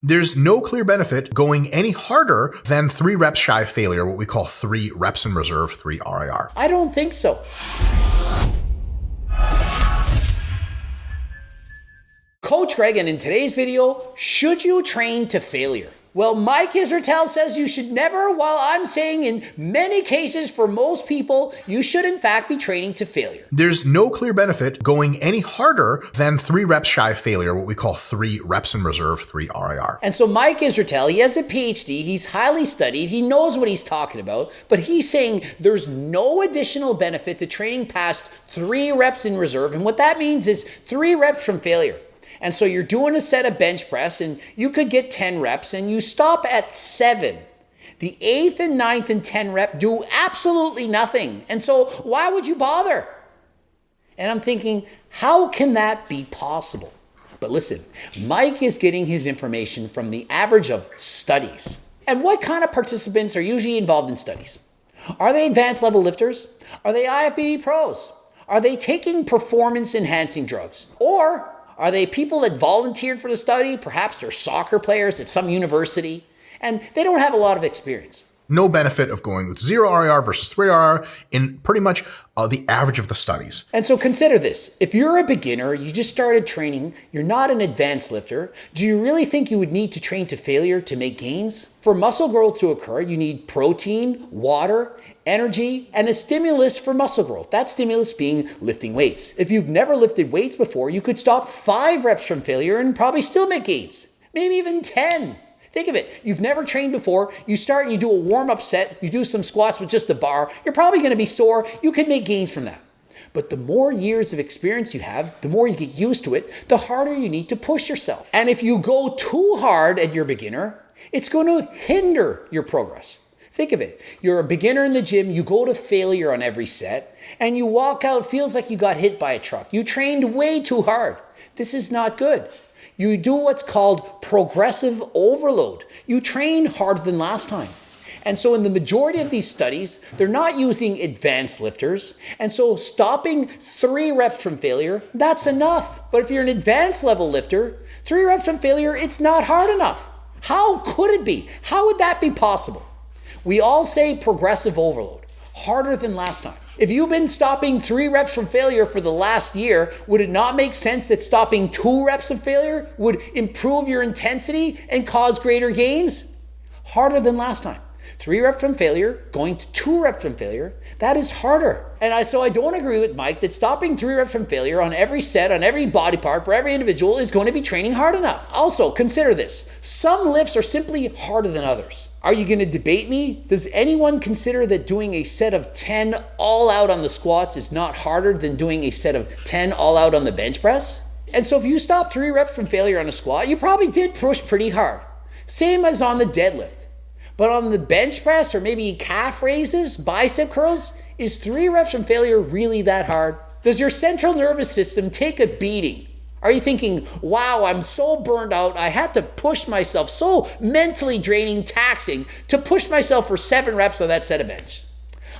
There's no clear benefit going any harder than 3 reps shy of failure, what we call 3 reps in reserve, 3 RIR. I don't think so. Coach Greg, and in today's video, should you train to failure? Well, Mike Israetel says you should never, while I'm saying in many cases for most people, you should in fact be training to failure. There's no clear benefit going any harder than 3 reps shy of failure, what we call 3 reps in reserve, 3 RIR. And so Mike Israetel, he has a PhD, he's highly studied, he knows what he's talking about, but he's saying there's no additional benefit to training past 3 reps in reserve. And what that means is 3 reps from failure. And so you're doing a set of bench press and you could get 10 reps and you stop at 7. The 8th and 9th and 10 rep do absolutely nothing. And so why would you bother? And I'm thinking, how can that be possible? But listen, Mike is getting his information from the average of studies. And what kind of participants are usually involved in studies? Are they advanced level lifters? Are they IFBB pros? Are they taking performance enhancing drugs? Or are they people that volunteered for the study? Perhaps they're soccer players at some university, and they don't have a lot of experience. No benefit of going with 0 RIR versus 3 RIR in pretty much the average of the studies. And so consider this. If you're a beginner, you just started training, you're not an advanced lifter, do you really think you would need to train to failure to make gains? For muscle growth to occur, you need protein, water, energy, and a stimulus for muscle growth. That stimulus being lifting weights. If you've never lifted weights before, you could stop 5 reps from failure and probably still make gains. Maybe even 10. Think of it. You've never trained before. You start and you do a warm-up set. You do some squats with just the bar. You're probably going to be sore. You could make gains from that. But the more years of experience you have, the more you get used to it, the harder you need to push yourself. And if you go too hard at your beginner, it's going to hinder your progress. Think of it. You're a beginner in the gym. You go to failure on every set and you walk out, feels like you got hit by a truck. You trained way too hard. This is not good. You do what's called progressive overload. You train harder than last time. And so in the majority of these studies, they're not using advanced lifters. And so stopping 3 reps from failure, that's enough. But if you're an advanced level lifter, 3 reps from failure, it's not hard enough. How could it be? How would that be possible? We all say progressive overload, harder than last time. If you've been stopping 3 reps from failure for the last year, would it not make sense that stopping 2 reps of failure would improve your intensity and cause greater gains? Harder than last time. 3 reps from failure, going to 2 reps from failure, that is harder. And so I don't agree with Mike that stopping 3 reps from failure on every set, on every body part, for every individual is going to be training hard enough. Also, consider this. Some lifts are simply harder than others. Are you going to debate me? Does anyone consider that doing a set of 10 all out on the squats is not harder than doing a set of 10 all out on the bench press? And so if you stop 3 reps from failure on a squat, you probably did push pretty hard. Same as on the deadlift. But on the bench press or maybe calf raises, bicep curls, is 3 reps from failure really that hard? Does your central nervous system take a beating? Are you thinking, wow, I'm so burned out, I had to push myself, so mentally draining, taxing, to push myself for 7 reps on that set of bench?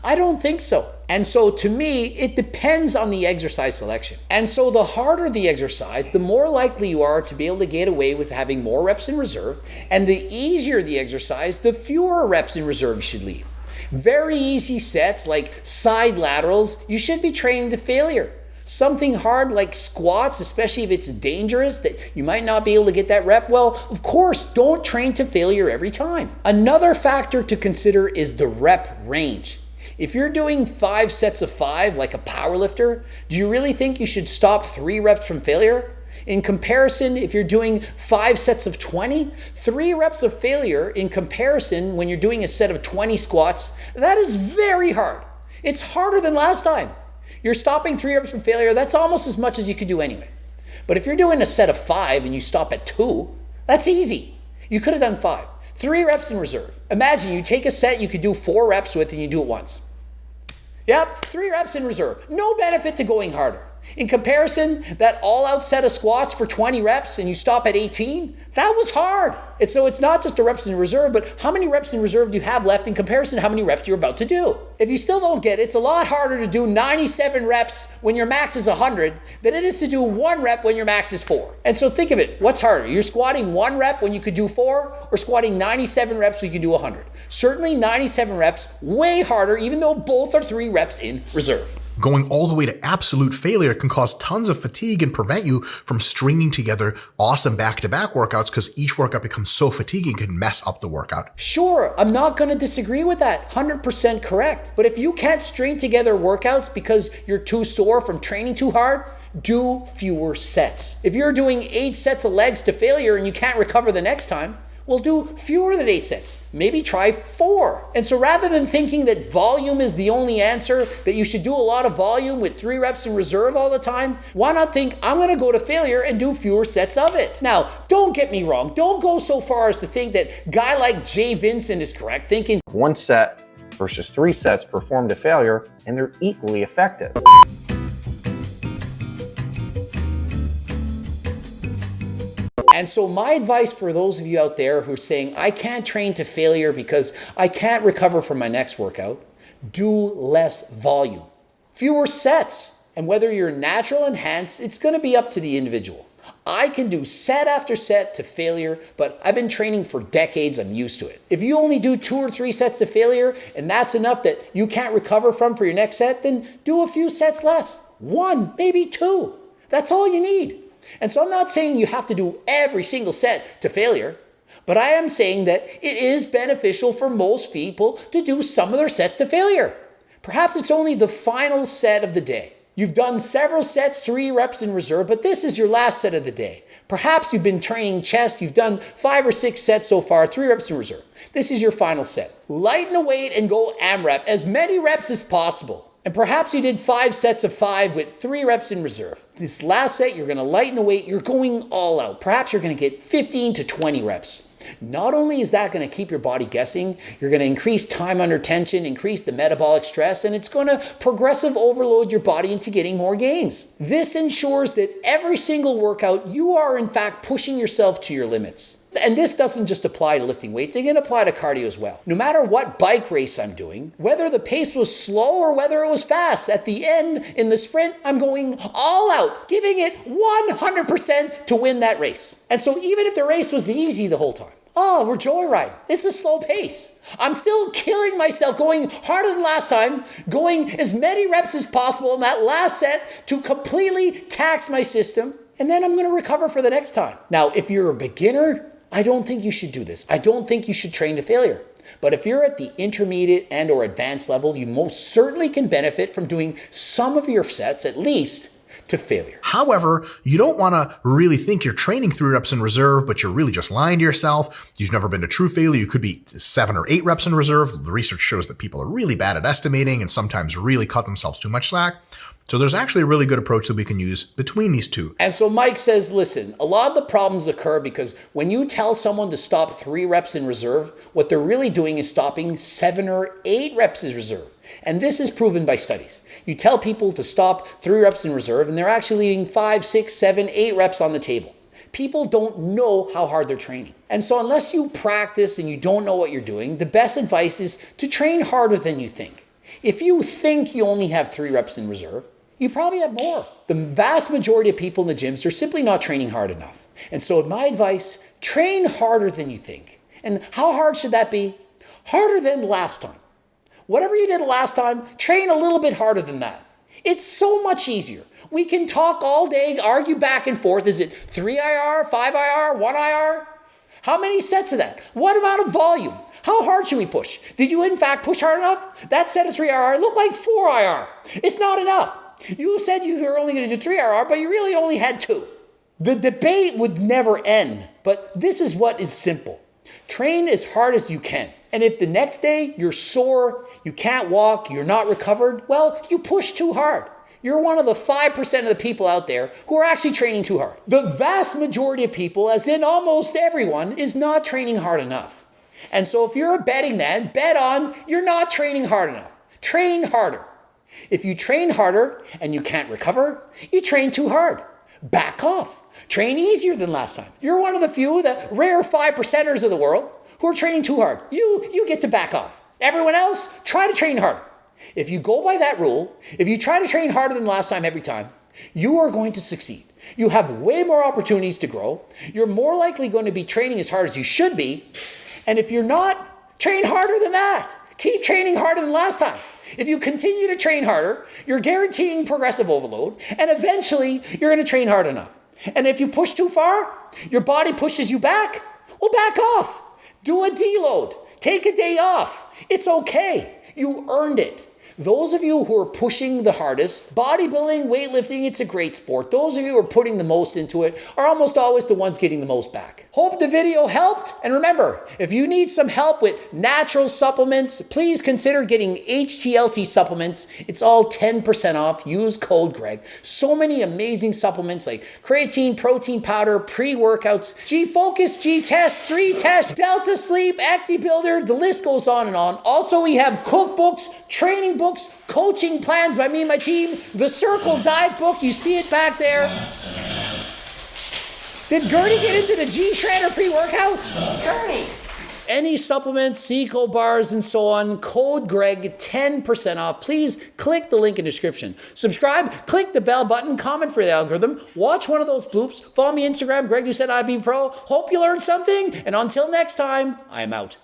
I don't think so. And so to me, it depends on the exercise selection. And so the harder the exercise, the more likely you are to be able to get away with having more reps in reserve. And the easier the exercise, the fewer reps in reserve you should leave. Very easy sets like side laterals, you should be training to failure. Something hard like squats, especially if it's dangerous, that you might not be able to get that rep, well, of course, don't train to failure every time. Another factor to consider is the rep range. If you're doing 5 sets of 5 like a power lifter, do you really think you should stop 3 reps from failure? In comparison, if you're doing 5 sets of 20, 3 reps of failure in comparison when you're doing a set of 20 squats, that is very hard. It's harder than last time. You're stopping 3 reps from failure, that's almost as much as you could do anyway. But if you're doing a set of 5 and you stop at 2, that's easy. You could have done 5. 3 reps in reserve. Imagine you take a set you could do 4 reps with and you do it once. Yep, 3 reps in reserve. No benefit to going harder. In comparison, that all-out set of squats for 20 reps and you stop at 18, that was hard. And so it's not just the reps in reserve, but how many reps in reserve do you have left in comparison to how many reps you're about to do? If you still don't get it, it's a lot harder to do 97 reps when your max is 100 than it is to do 1 rep when your max is 4. And so think of it, what's harder? You're squatting 1 rep when you could do 4, or squatting 97 reps when you can do 100? Certainly 97 reps, way harder, even though both are 3 reps in reserve. Going all the way to absolute failure can cause tons of fatigue and prevent you from stringing together awesome back-to-back workouts because each workout becomes so fatiguing it can mess up the workout. Sure, I'm not going to disagree with that. 100% correct. But if you can't string together workouts because you're too sore from training too hard, do fewer sets. If you're doing 8 sets of legs to failure and you can't recover the next time, we'll do fewer than 8 sets. Maybe try 4. And so rather than thinking that volume is the only answer, that you should do a lot of volume with 3 reps in reserve all the time, why not think, I'm going to go to failure and do fewer sets of it? Now, don't get me wrong. Don't go so far as to think that a guy like Jay Vincent is correct, thinking 1 set versus 3 sets performed to failure, and they're equally effective. And so my advice for those of you out there who are saying, I can't train to failure because I can't recover from my next workout, do less volume, fewer sets. And whether you're natural enhanced, it's going to be up to the individual. I can do set after set to failure, but I've been training for decades. I'm used to it. If you only do 2 or 3 sets to failure and that's enough that you can't recover from for your next set, then do a few sets less. 1, maybe 2. That's all you need. And so I'm not saying you have to do every single set to failure, but I am saying that it is beneficial for most people to do some of their sets to failure. Perhaps it's only the final set of the day. You've done several sets, 3 reps in reserve, but this is your last set of the day. Perhaps you've been training chest, you've done 5 or 6 sets so far, 3 reps in reserve. This is your final set. Lighten the weight and go AMRAP, as many reps as possible. And perhaps you did 5 sets of 5 with 3 reps in reserve. This last set, you're going to lighten the weight. You're going all out. Perhaps you're going to get 15 to 20 reps. Not only is that going to keep your body guessing, you're going to increase time under tension, increase the metabolic stress, and it's going to progressive overload your body into getting more gains. This ensures that every single workout, you are in fact pushing yourself to your limits. And this doesn't just apply to lifting weights, it can apply to cardio as well. No matter what bike race I'm doing, whether the pace was slow or whether it was fast, at the end in the sprint, I'm going all out, giving it 100% to win that race. And so even if the race was easy the whole time, we're joyride. It's a slow pace. I'm still killing myself, going harder than last time, going as many reps as possible in that last set to completely tax my system, and then I'm going to recover for the next time. Now, if you're a beginner, I don't think you should do this. I don't think you should train to failure. But if you're at the intermediate and or advanced level, you most certainly can benefit from doing some of your sets, at least, to failure. However, you don't want to really think you're training 3 reps in reserve, but you're really just lying to yourself. You've never been to true failure. You could be 7 or 8 reps in reserve. The research shows that people are really bad at estimating and sometimes really cut themselves too much slack. So there's actually a really good approach that we can use between these two. And so Mike says, listen, a lot of the problems occur because when you tell someone to stop 3 reps in reserve, what they're really doing is stopping 7 or 8 reps in reserve. And this is proven by studies. You tell people to stop 3 reps in reserve and they're actually leaving 5, 6, 7, 8 reps on the table. People don't know how hard they're training. And so unless you practice and you don't know what you're doing, the best advice is to train harder than you think. If you think you only have 3 reps in reserve, you probably have more. The vast majority of people in the gyms are simply not training hard enough. And so my advice, train harder than you think. And how hard should that be? Harder than last time. Whatever you did last time, train a little bit harder than that. It's so much easier. We can talk all day, argue back and forth. Is it 3 IR, 5 IR, 1 IR? How many sets of that? What amount of volume? How hard should we push? Did you in fact push hard enough? That set of 3 IR looked like 4 IR. It's not enough. You said you were only going to do 3 IR, but you really only had 2. The debate would never end, but this is what is simple. Train as hard as you can. And if the next day you're sore, you can't walk, you're not recovered, well, you push too hard. You're one of the 5% of the people out there who are actually training too hard. The vast majority of people, as in almost everyone, is not training hard enough. And so if you're a betting man, bet on you're not training hard enough. Train harder. If you train harder and you can't recover, you train too hard. Back off. Train easier than last time. You're one of the few, the rare 5%ers of the world who are training too hard. You get to back off. Everyone else, try to train harder. If you go by that rule, if you try to train harder than last time every time, you are going to succeed. You have way more opportunities to grow. You're more likely going to be training as hard as you should be. And if you're not, train harder than that. Keep training harder than last time. If you continue to train harder, you're guaranteeing progressive overload, and eventually you're going to train hard enough. And if you push too far, your body pushes you back, well, back off. Do a deload. Take a day off. It's okay. You earned it. Those of you who are pushing the hardest, bodybuilding, weightlifting, it's a great sport. Those of you who are putting the most into it are almost always the ones getting the most back. Hope the video helped. And remember, if you need some help with natural supplements, please consider getting HTLT supplements. It's all 10% off. Use code Greg. So many amazing supplements like creatine, protein powder, pre-workouts, G-Focus, G-Test, 3-Test, Delta Sleep, ActiBuilder, the list goes on and on. Also, we have cookbooks, training books, coaching plans by me and my team, the Circle Diet book, you see it back there. Did Gertie get into the G-Shredder pre-workout? Gertie! Any supplements, Seco bars, and so on, code Greg, 10% off. Please click the link in the description. Subscribe, click the bell button, comment for the algorithm, watch one of those bloops, follow me Instagram, Greg Doucette IB Pro. Hope you learned something, and until next time, I am out.